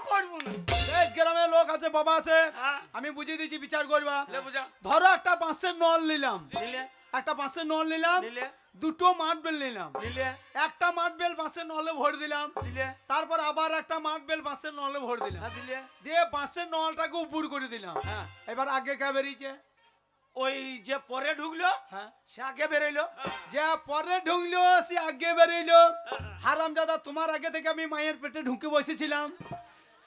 করবো না। এই গ্রামে লোক আছে, বাবা আছে, হ্যাঁ। আমি বুঝিয়ে দিচ্ছি, বিচার করবা। বুঝা ধরো একটা বাঁশের নল নিলাম, নিলে একটা বাঁশের নল নিলাম, নিলে দুটো মাঠ বেল নিলাম, নিলে একটা মাঠ বেল বাঁশের নলে ভরে দিলাম, দিলে তারপর আবার একটা মাঠ বেল বাঁশের নলে ভরে দিলাম, হ্যাঁ দিলে দিয়ে বাঁশের নলটাকে উপর করে দিলাম। হ্যাঁ এবার আগে কে বেরিয়েছে? ওই যে পরে ঢুকলো হ্যাঁ, সে আগে বেরোইলো। যে পরে ঢুকলো সে আগে বেরিয়েলো। হারামজাদা, তোমার আগে থেকে আমি মায়ের পেটে ঢুকে বসেছিলাম,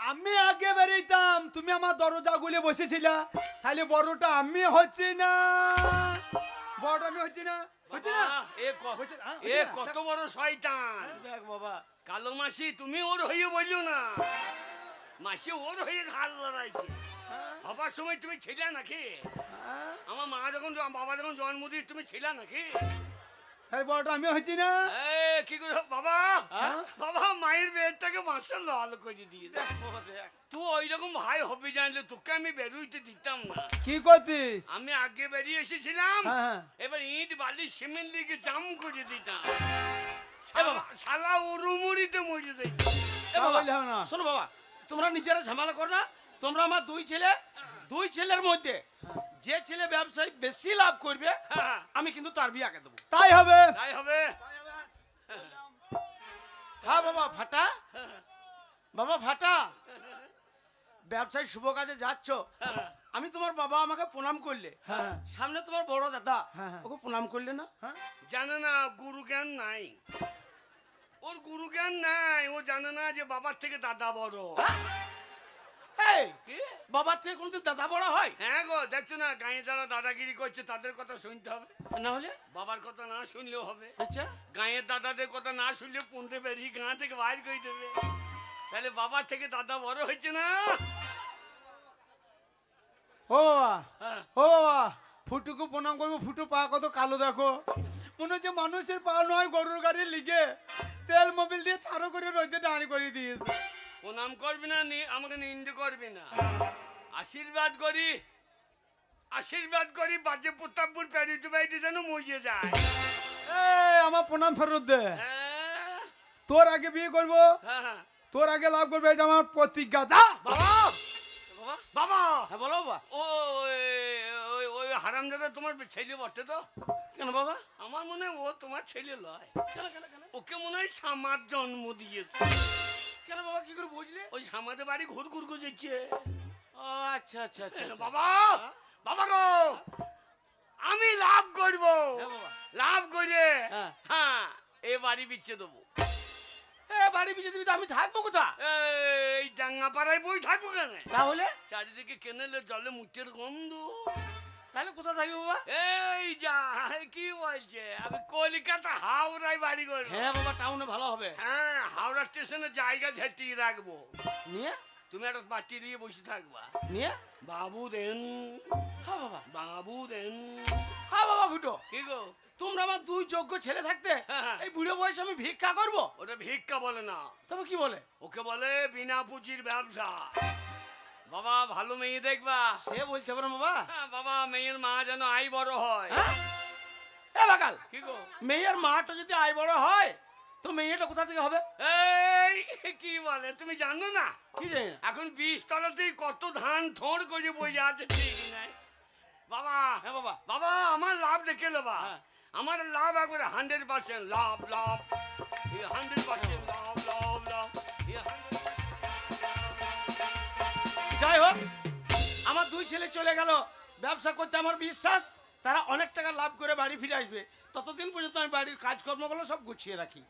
আমি আগে বেরিয়েতাম, তুমি আমার দরজা গুলে বসেছিলা, তাহলে বড়টা আমি হচ্ছি না, বড়টা আমি হচ্ছি না, হচ্ছি না? এ কত বড় শয়তান। দেখ বাবা, কালো মাসি, তুমি ওর হয়ে বললো না, মাসি ওর হয়ে ঘাল লড়াইছে। হবার সময় তুমি ছিলে নাকি? আমার মা যখন বাবা যখন জন্ম দিস তুমি ছিলে নাকি? তাহলে বড়টা আমি হচ্ছি না? কি করে বাবা? বাবা মায়ের বেদটাকে মাসে লাল করে দিয়ে দে। দেখ বাবা, দেখ তুই ওই রকম ভাই হবে জানলে তোকে আমি বেরোইতে দিতাম না। কি করতিস? আমি আগে বেরিয়ে এসেছিলাম, হ্যাঁ, এবার ইট বালি সিমেন্ট লিখে জাম করে দিতাম। বাবা। শালা উরুমুড়িতে মরে যাই। এ বাবা, বললে হবে না। শোনো বাবা, তোমরা নিজেরা ঝামেলা করো না। তোমরা আমার দুই ছেলে, দুই ছেলের মধ্যে যে ছেলে ব্যবসায় বেশি লাভ করবে আমি কিন্তু তার বিয়াকে দেবো। তাই হবে। তাই হবে। হ্যাঁ বাবা ফাটা, বাবা ফাটা, ব্যবসায় শুভ কাজে যাচ্ছ, আমি তোমার বাবা আমাকে প্রণাম করলে, হ্যাঁ, সামনে তোমার বড় দাদা হ্যাঁ। ওকে প্রণাম করলে না? হ্যাঁ, জানে না গুরু জ্ঞান নাই, ওর গুরু জ্ঞান নাই। ও জানে না যে বাবার থেকে দাদা বড়। এই কি? বাবার থেকে কোনদিন দাদা বড় হয়? হ্যাঁ গো, দেখছো না গাঁয়ে যারা দাদাগিরি করছে তাদের কথা শুনতে হবে, না হলে বাবার কথা না শুনলেও হবে। আচ্ছা, গাঁয়ের দাদাদের কথা না শুনলে পুনতে বেরিয়ে গাঁ থেকে বাইর করে দেবে। তাহলে বাবার থেকে দাদা বড় হয়েছে না? ও বাবা, হ্যাঁ। ও বাবা, ফুটুকে প্রণাম করবো, ফুটু পা কত কালো দেখো, মনে হচ্ছে মানুষের পা নয়, গরুর গাড়ির লিগে তেল মোবিল দিয়ে ছাড়ো করে রইতে টানি করে দিয়েছে। প্রণাম করবি না, আমাকে নিন্দে করবি না, আশীর্বাদ করি, আশীর্বাদ করি। বাজে প্রতাপপুর প্যারিতে বাড়িতে যেন মরিয়ে যায়। এই আমার প্রণাম ফেরত দে, হ্যাঁ, তোর আগে বিয়ে করবো, হ্যাঁ, হ্যাঁ। তোর আগে লাভ করবে, এটা আমার প্রতিজ্ঞা। যা বাবা, বাবা, বাবা, হ্যাঁ বলো বাবা। ওই হারামজাদা তোমার ছেলে বটে তো? কেন বাবা? আমার মনে হয় ও তোমার ছেলে লয়, কেন কেন কেন? ওকে মনে হয় সামার জন্ম দিয়েছে। কেন বাবা, কি করে বুঝলে? ওই সামাদের বাড়ি ঘুর ঘুর গুজেছে। ও আচ্ছা আচ্ছা আচ্ছা আচ্ছা। বাবা, বাবা গো, আমি লাভ করব, হ্যাঁ বাবা। লাভ করে হ্যাঁ। হ্যাঁ এ বাড়ি বিচ্ছে দেবো। এ বাড়ি পিছিয়ে দিবি তো আমি থাকবো কোথা? এই ডাঙ্গা পাড়ায় বই থাকবো কেন? তাহলে চারিদিকে কেনেলে জলে মুচের গন্ধ। তাহলে কোথা থাকবি বাবা? এই যা, কি বলছে, আমি কলকাতা হাওড়ায় বাড়ি করবো। হ্যাঁ বাবা, টাউনে ভালো হবে। হ্যাঁ, হাওড়া স্টেশনে জায়গা ঝেঁটিয়ে রাখবো, নিয়ে তুমি একটা বাটি নিয়ে বসে থাকবা। নিয়ে বাবু দেন, হ্যাঁ বাবা, বাবু দেন। হ্যাঁ বাবা ফুটো, কি গো? তোমরা আমার দুই যোগ্য ছেলে থাকতে হ্যাঁ। এই বুড়ো বয়সে আমি ভিক্ষা করবো? ওটা ভিক্ষা বলে না, তবে কি বলে? ওকে বলে বিনা পুঁজির ব্যবসা। বাবা ভালো মেয়ে দেখবা। সে বলতে পারে বাবা। হ্যাঁ, বাবা মেয়ের মা যেন আই বড় হয়। হ্যাঁ? এ বাকাল, কি গো? মেয়ের মাটা যদি আয় বড় হয় তো মেয়েটা কোথা থেকে হবে? এই কি বলে, তুমি জানো না কি জানি না। এখন 20 তলাতেই কত ধান থোড় করে বই আছে, ঠিক নাই? বাবা, হ্যাঁ বাবা। বাবা আমার লাভ দেখে নেবা। হ্যাঁ। আমার লাভ একবারে 100% লাভ, লাভ 100% লাভ, লাভ, লাভ 100%। যাই হোক, আমার দুই ছেলে চলে গেল ব্যবসা করতে, আমার বিশ্বাস তারা অনেক টাকা লাভ করে বাড়ি ফিরে আসবে। ততদিন পর্যন্ত আমি বাড়ির কাজকর্মগুলো সব গুছিয়ে রাখি।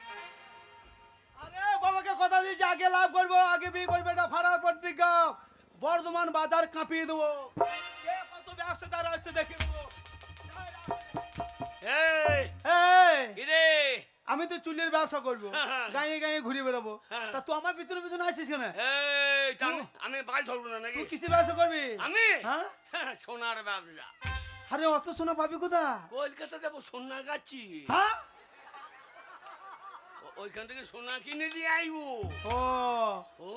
আরে বাবাকে কথা দিয়েছি, আগে লাভ করবো, আগে বিয়ে করবে, এটা ফাড়ার প্রতিজ্ঞা। বর্ধমান বাজার কাঁপিয়ে দেবো, কে কত ব্যবসাদার হচ্ছে দেখে দেবো। এই এই, কিরে, আমি তো চুলের ব্যবসা করবো, হ্যাঁ। গাঁয়ে গাঁয়ে ঘুরে বেড়াবো, হ্যাঁ। তা তুই আমার পিছনে পিছনে আসিস কেন? এই তা আমি বাল ধরবো না নাকি? তুই কিসের ব্যবসা করবি? আমি হ্যাঁ, সোনার ব্যবসা। আরে অত সোনা পাবি কোথা? কলকাতা যাবো, সোনা গাছি, হ্যাঁ, ওইখান থেকে সোনা কিনে দিয়ে আইবো। ও ও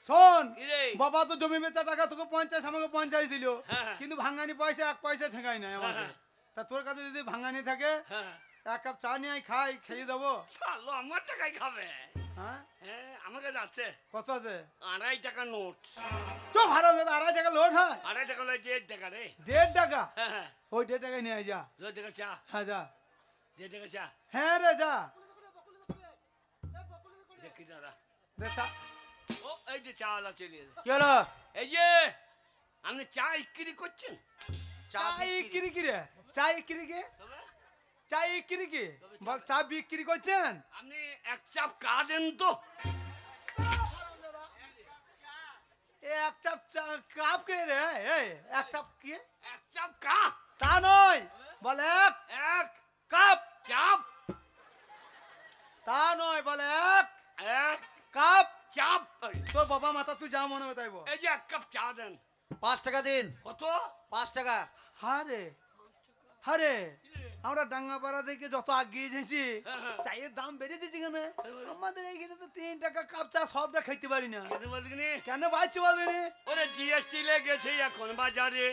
শোন, কিরে, বাবা তো জমি বেচা টাকা তোকে 50, আমাকে 50 দিল, হ্যাঁ। কিন্তু ভাঙানি পয়সা 1 পয়সা ঠেকাই নাই আমাকে। হ্যাঁ। তা তোর কাছে যদি ভাঙানি থাকে হ্যাঁ, 1 কাপ চা নিয়ে আয়, খাই, খেয়ে যাবো। শালো আমার টাকাই খাবে। হ্যাঁ হ্যাঁ আমার কাছে আছে কত আছে? 2.5 টাকা নোট। চো হারাম দাদা, 2.5 টাকা লোড হয়? 2.5 টাকা লয় 1.5 টাকা রে। 1.5 টাকা? হ্যাঁ হ্যাঁ ওই 1.5 টাকায় নিয়ে আয় যা। 2 টাকা চা, হ্যাঁ যা। 1.5 টাকা চা। হ্যাঁ রে যা। দেখি দাদা, দে চা। ও এই যে চাওয়ালা চলে এলো। কি হলো? এই যে আপনি চা বিক্রি করছেন? চা চা বিক্রি কি রে? চা বিক্রি কি? তবে চা বিক্রি কি? বল চা বিক্রি করছেন? আপনি এক চাপ কা দেন তো। এক চাপ চা কাপ কে রে? এই এক চাপ কি? এক চাপ কা, তা নয়, বল এক এক কাপ। চাপ, তা নয়, বল এক কাপ। চাপ। তোর বাবা মাথা তুই যা মনে হবে তাই বল। এই যে এক কাপ চা দেন। 5 টাকা দিন। কত? 5 টাকা। হারে হারে, আমরা ডাঙ্গাপাড়া থেকে যত আগিয়ে এসেছি হ্যাঁ। চায়ের দাম বেড়ে দিয়েছি কেন? আমাদের এইখানে তো 3 টাকা কাপ চা সবটা খাইতে পারি না। কেন বলদিনি? কেন বাড়ছে বলদিনি? ওরে জিএসটি লেগেছে এখন বাজারে।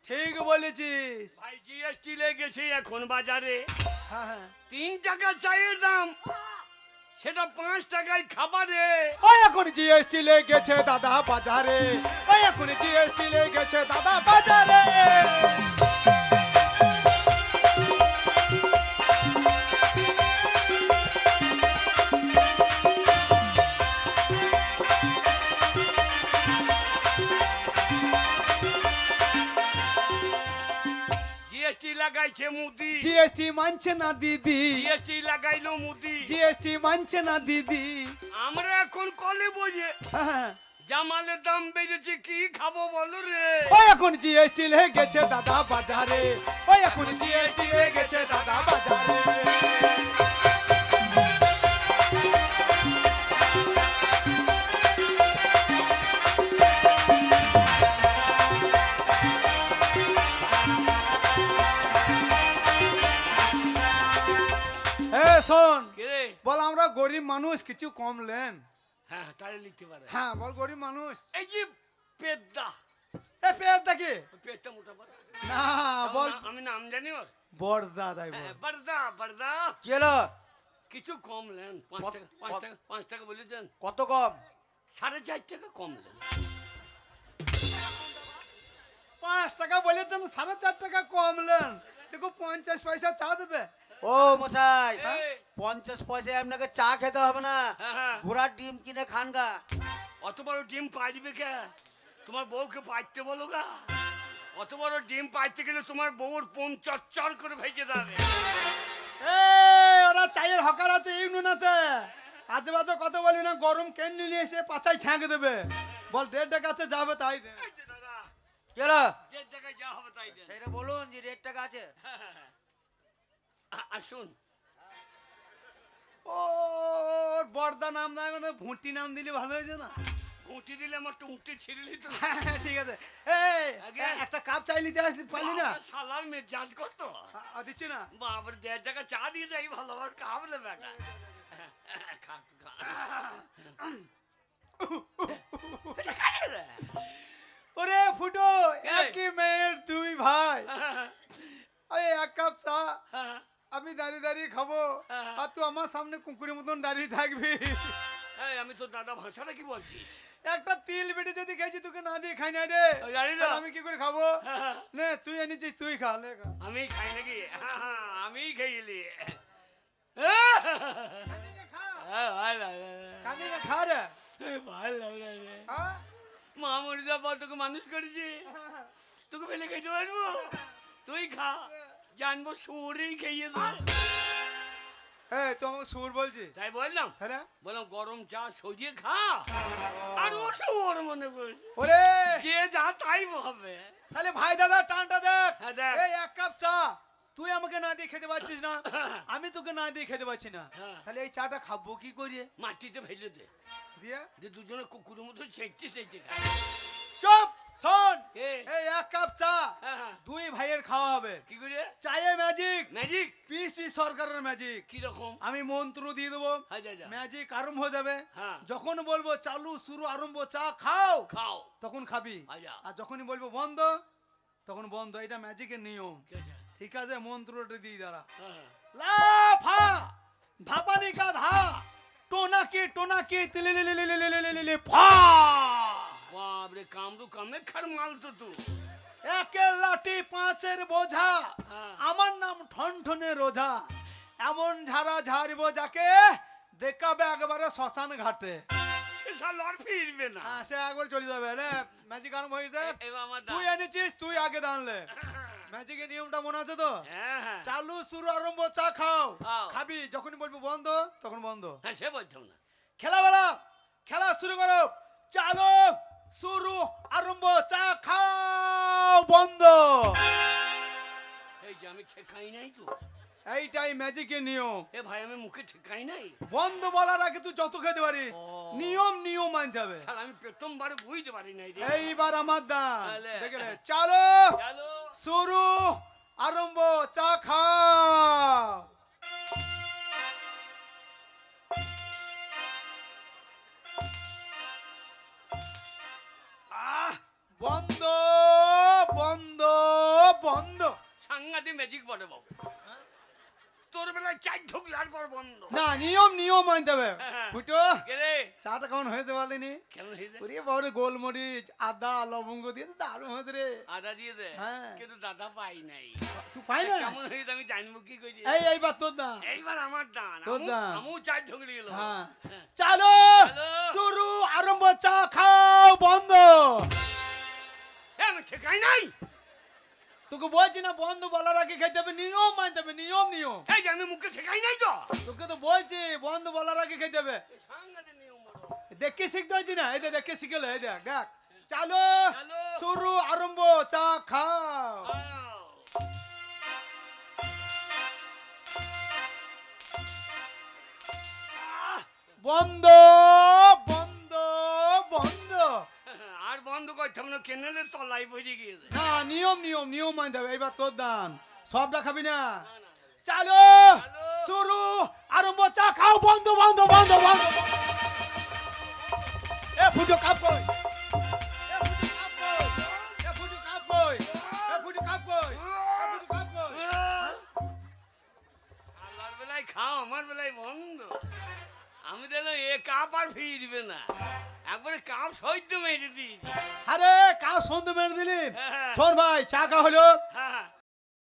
ঠিক বলেছিস। ভাই জিএসটি লেগেছে এখন বাজারে। হ্যাঁ হ্যাঁ। 3 টাকা চায়ের দাম, সেটা 5 টাকায় খাবারে। ওই এখন জিএসটি লেগেছে দাদা বাজারে, ওই এখন জিএসটি লেগেছে দাদা বাজারে। জিএসটি লাগাইছে মুদি, জিএসটি মানছে না দিদি, জিএসটি লাগাইলো মুদি। জিএসটি মানছে না দিদি। আমরা এখন কলে বোঝে হ্যাঁ, জামালের দাম বেড়েছে, কি খাবো বলো রে? ওই এখন জিএসটি লেগেছে দাদা বাজারে, ওই এখন জিএসটি লেগেছে দাদা বাজারে। এ শোন, কে রে? বল আমরা গরিব মানুষ, কিছু কম লেন। হ্যাঁ তাহলে লিখতে পারে। হ্যাঁ বল গরিব মানুষ। এই যে পেদ্দা, এ পেয়ারটা কি? পেটটা মোটা পারে। না বল আমি নাম জানি ওর। বড়দা তাই বল। হ্যাঁ, বড়দা বড়দা, কি হলো? কিছু কম নেন। 5 টাকা, 5 টাকা, 5 টাকা বলে দেন। কত কম? 4.5 টাকা কম দেন। 5 টাকা বলে দেন, 4.5 টাকা কম লেন। দেখো 50 পয়সা চা দেবে। ও মশাই, এই, 50 পয়সায় আপনাকে চা খেতে হবে না, হ্যাঁ, হ্যাঁ। ঘোড়ার ডিম কিনে খান গা। অত বড় ডিম পাইবে কে? তোমার বউকে পাইতে বলো গা। অত বড় ডিম পাইতে গেলে তোমার বউর পোন চচ্চর করে ভেজে যাবে। এই ওরা চায়ের হকার আছে, ইউনিয়ন আছে, আজে বাজে কথা বলবি না। গরম কেন নিয়ে এসে পাছায় ছ্যাঁকে দেবে। বল 1.5 টাকা আছে, যাবে তাই দে। এই যে দাদা, কি হলো? 1.5 টাকায় যা হবে তাই দেন। সেটা বলুন যে 1.5 টাকা আছে। হ্যাঁ, হ্যাঁ, হ্যাঁ। আসুন। ও বড়দা নাম না, মানে ভুঁটি নাম দিলে ভালো হয়েছে না? ঘুঁটি দিলে আমার টুংটি ছিঁড়লি তো। হ্যাঁ, ঠিক আছে। এই আগে। একটা কাপ চাই নিতে আসলি, পারলি না? বাবা, শালার মেজাজ কত। দিচ্ছি না। বাবার 1.5 টাকা চা দিয়ে যাই ভালো, আবার কাবলে বেটা। খা, খা। এটা কাকে রে? ওরে ফুটো, এই। একই মেয়ের 2 ভাই। ওই এক কাপ চা হ্যাঁ, আমি দাঁড়িয়ে দাঁড়িয়ে খাবো, হ্যাঁ। আর তুই আমার সামনে কুকুরের মতন দাঁড়িয়ে থাকবি। এই, আমি তো দাদা ভাষাটা কি বলছিস? একটা তিল বেটে যদি খেয়েছি, তোকে না দিয়ে খাই না রে। ওই জানি না। তাহলে আমি কি করে খাবো? হ্যাঁ, নে তুই এনেছিস, তুই খা, লে খা। আমি খাই নাকি? আমি খাইলি। ভালো লাগলো রে। কাঁদি না, খা রে। ভালো লাগলো রে। হ্যাঁ? মা মরে যাওয়ার পর তোকে মানুষ করেছি, তোকে ফেলে খেতে পারবো? তুই খা, জানবো সুরেই খেয়ে দেবে। এই তুই আমাকে সুর বলছিস? তাই বললাম, তাহলে বললাম গরম চা সরিয়ে খা। আর ও ওর মনে করছে ওরে, যে যা তাই হবে। তাহলে ভাই দাদা টানটা দেখ। হ্যাঁ, দেখ। এই এক কাপ চা তুই আমাকে না দিয়ে খেতে পারছিস না, আমি তোকে না দিয়ে খেতে পারছি না, হ্যাঁ। তাহলে এই চাটা খাবো কি করে? মাটিতে ফেলে দে, দিয়ে যে দুজনে কুকুরের মতো ছেঁকতে ছেঁকতে খা। চুপ শোন, এ, এই এক কাপ চা হ্যাঁ, হ্যাঁ। 2 ভাইয়ের খাওয়া হবে। কি করে? চায়ে ম্যাজিক, ম্যাজিক পিসি সরকারের ম্যাজিক। কিরকম? আমি মন্ত্র দিয়ে দেবো, হ্যাঁ, যা, যা। ম্যাজিক আরম্ভ হয়ে যাবে। হ্যাঁ। যখন বলবো চালু শুরু আরম্ভ চা খাও, খাও। তখন খাবি। আচ্ছা। আর যখনই বলবো বন্ধ, তখন বন্ধ। এটা ম্যাজিকের নিয়ম। কি আছে? ঠিক আছে, মন্ত্রটা দিয়ে দাঁড়া। হ্যাঁ। লাফা ভাপানি গাধা টোনাকি তিলিলিলিলিলিলিলিলিলি ফা বাপরে কামরু কামে খার মাল তো তুই একের লাঠি পাঁচের বোঝা হ্যাঁ। আমার নাম ঠনঠনে রোজা এমন ঝাড়া ঝাড়ব যাকে দেখাবে একবারে শ্মশান ঘাটে সে শালা আর ফিরবে না হ্যাঁ সে একবার চলে যাবে রে ম্যাজিক আরম্ভ হয়েছে এবার আমার তুই এনেছিস তুই আগে দাঁড়লে ম্যাজিকের নিয়মটা মনে আছে তো হ্যাঁ হ্যাঁ চালু শুরু আরম্ভ চা খাও খাও। খাবি যখনই বলবো বন্ধ তখন বন্ধ হ্যাঁ সে বলতাম না খেলাবেলা খেলা শুরু করো চালু শুরু আরম্ভ চা খাও বন্ধ এই যে আমি ঠেকাই নাই তো এইটাই ম্যাজিকের নিয়ম এ ভাই আমি মুখে ঠেকাই নাই বন্ধ বলার আগে তুই যত খেতে পারিস ও। নিয়ম মানতে হবে শালা আমি প্রথমবার বুঝতে পারি নাই রে এইবার আমার দান তাহলে। দেখলে চালো চলো শুরু আরম্ভ চা খাও বন্ধ বন্ধ বন্ধ সাংঘাতিক ম্যাজিক বটে বাবু তোর বেলায় চার ঢুকলার পর বন্ধ না নিয়ম মানতে হবে হ্যাঁ। ফুটো গেলে চাটা কেমন হয়েছে বলিনি কেমন হয়েছে ওরে বাবরে গোলমরিচ আদা লবঙ্গ দিয়ে দারুণ হয়েছে রে আদা দিয়ে দে হ্যাঁ। কিন্তু দাদা পাই নাই তুই পাই না কেমন হয়েছে আমি জানবো কি করি এইবার তোর না এইবার আমার দান তোর দান। আমিও চার ঢুকলি গেল হ্যাঁ চালো চালো। শুরু আরম্ভ চা খাও বন্ধ আমি ঠেকাই নাই তোকে বলছি না বন্ধ বলার আগে খেতে হবে নিয়ম মানতে হবে নিয়ম এই যে আমি মুখে ঠেকাই নাই তো তোকে তো বলছি বন্ধ বলার আগে খেতে হবে সাংঘাতিক নিয়ম বড়। দেখে শিখতে হয়েছি না এই দেখে শিখেলে এই দেখ দেখ চালো চালো। শুরু আরম্ভ চা খাও আও। বন্ধ বন্ধ বন্ধ আর বন্ধ করতাম না কেনেলের তলায় পড়ে গিয়েছে না নিয়ম মানতে হবে এইবার তোর দান সবটা খাবি না না, না। চালো চালো। শুরু আরম্ভ চা খাও বন্ধ বন্ধ বন্ধ বন্ধ এ ফুটো কাপ কই এ ফুটো কাপ কই এ ফুটো কাপ কই এ ফুটো কাপ কই এ ফুটো কাপ কই শালার বেলায় খাও আমার বেলায় বন্ধ আমি দেখলাম এ কাপ আর ফিরবে না একবারে কাপ সহ্য মেরে দিয়েছি আরে কাপ সন্ধে মেরে দিলি হ্যাঁ। শোন ভাই চা খা হলো হ্যাঁ